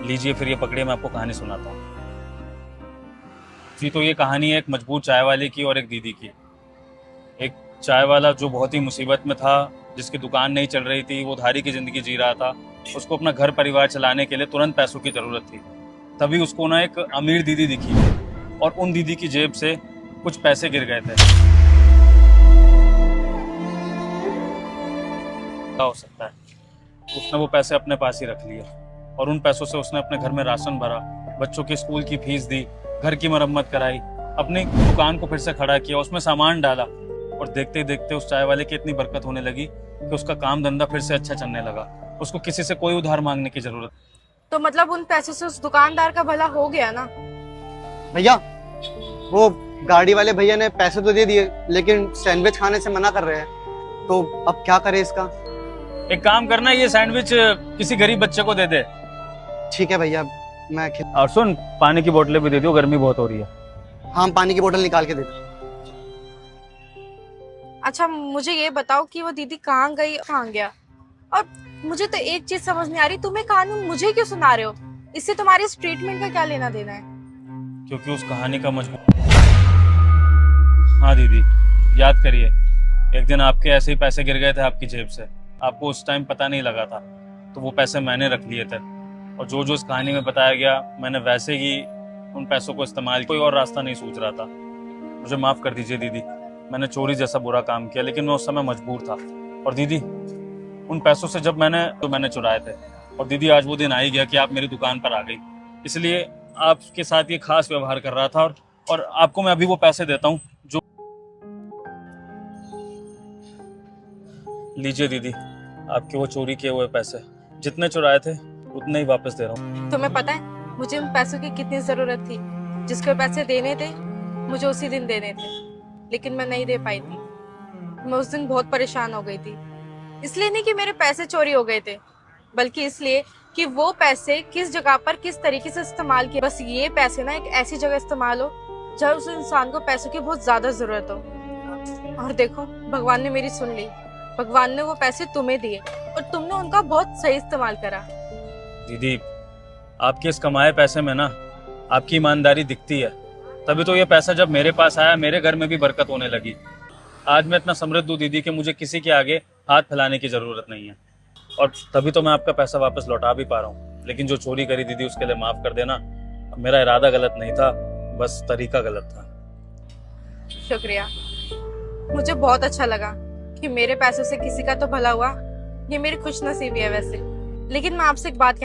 लीजिए फिर ये पकड़िए, मैं आपको कहानी सुनाता हूँ। जी तो ये कहानी है एक मजबूर चाय वाले की और एक दीदी की। एक चाय वाला जो बहुत ही मुसीबत में था, जिसकी दुकान नहीं चल रही थी, वो उधारी की ज़िंदगी जी रहा था। उसको अपना घर परिवार चलाने के लिए तुरंत पैसों की ज़रूरत थी। तभी उसको ना एक अमीर दीदी दिखी और उन दीदी की जेब से कुछ पैसे गिर गए थे। क्या हो सकता है, उसने वो पैसे अपने पास ही रख लिए और उन पैसों से उसने अपने घर में राशन भरा, बच्चों की स्कूल की फीस दी, घर की मरम्मत कराई, अपनी दुकान को फिर से खड़ा किया, उसमें सामान डाला और देखते देखते उस चाय वाले की इतनी बरकत होने लगी कि उसका काम धंधा फिर से अच्छा चलने लगा। उसको किसी से कोई उधार मांगने की जरूरत। तो मतलब उन पैसों से उस दुकानदार का भला हो गया ना। भैया, वो गाड़ी वाले भैया ने पैसे तो दे दिए लेकिन सैंडविच खाने से मना कर रहे हैं, तो अब क्या करें इसका? एक काम करना, ये सैंडविच किसी गरीब बच्चे को दे दे। ठीक है भैया, मैं और सुन, पानी की बोतलें भी दे दियो, गर्मी बहुत हो रही है। हाँ, पानी की बोतल निकाल के दे दो। अच्छा मुझे ये बताओ कि वो दीदी कहाँ गई, कहाँ गया? और मुझे तो एक चीज समझ नहीं आ रही, तुम्हें कहानी मुझे क्यों सुना रहे हो? इससे तुम्हारे इस ट्रीटमेंट का क्या लेना देना है? क्योंकि उस कहानी का मजबूर। हाँ दीदी, याद करिए, एक दिन आपके ऐसे ही पैसे गिर गए थे आपकी जेब से। आपको उस टाइम पता नहीं लगा था, तो वो पैसे मैंने रख लिए थे और जो जो इस कहानी में बताया गया, मैंने वैसे ही उन पैसों को इस्तेमाल, कोई और रास्ता नहीं सूझ रहा था। मुझे माफ कर दीजिए दीदी, मैंने चोरी जैसा बुरा काम किया, लेकिन मैं उस समय मजबूर था। और दीदी, उन पैसों से जब मैंने चुराए थे, और दीदी आज वो दिन आ ही गया कि आप मेरी दुकान पर आ गई, इसलिए आपके साथ ये खास व्यवहार कर रहा था। और आपको मैं अभी वो पैसे देता हूँ जो। लीजिए दीदी, आपके वो चोरी किए हुए पैसे, जितने चुराए थे उतने ही वापस दे रहा हूँ। तुम्हें पता है मुझे उन पैसों की कितनी जरूरत थी? जिसको पैसे देने थे मुझे उसी दिन देने थे, लेकिन मैं नहीं दे पाई थी। मैं उस दिन बहुत परेशान हो गई थी। इसलिए नहीं कि मेरे पैसे चोरी हो गए थे, बल्कि इसलिए कि वो पैसे किस जगह पर किस तरीके से इस्तेमाल किए। बस ये पैसे ना एक ऐसी जगह इस्तेमाल हो जहाँ उस इंसान को पैसों की बहुत ज्यादा जरूरत हो। और देखो, भगवान ने मेरी सुन ली। भगवान ने वो पैसे तुम्हें दिए और तुमने उनका बहुत सही इस्तेमाल करा। दीदी, आपके इस कमाए पैसे में ना आपकी ईमानदारी दिखती है, तभी तो ये पैसा जब मेरे पास आया, मेरे घर में भी बरकत होने लगी। आज मैं इतना समृद्ध हूँ दीदी कि मुझे किसी के आगे हाथ फैलाने की जरूरत नहीं है, और तभी तो मैं आपका पैसा वापस लौटा भी पा रहा हूँ। लेकिन जो चोरी करी दीदी, उसके लिए माफ कर देना। मेरा इरादा गलत नहीं था, बस तरीका गलत था। शुक्रिया, मुझे बहुत अच्छा लगा कि मेरे पैसों से किसी का तो भला हुआ। ये मेरी खुशनसीबी है वैसे। लेकिन मैं आपसे एक बात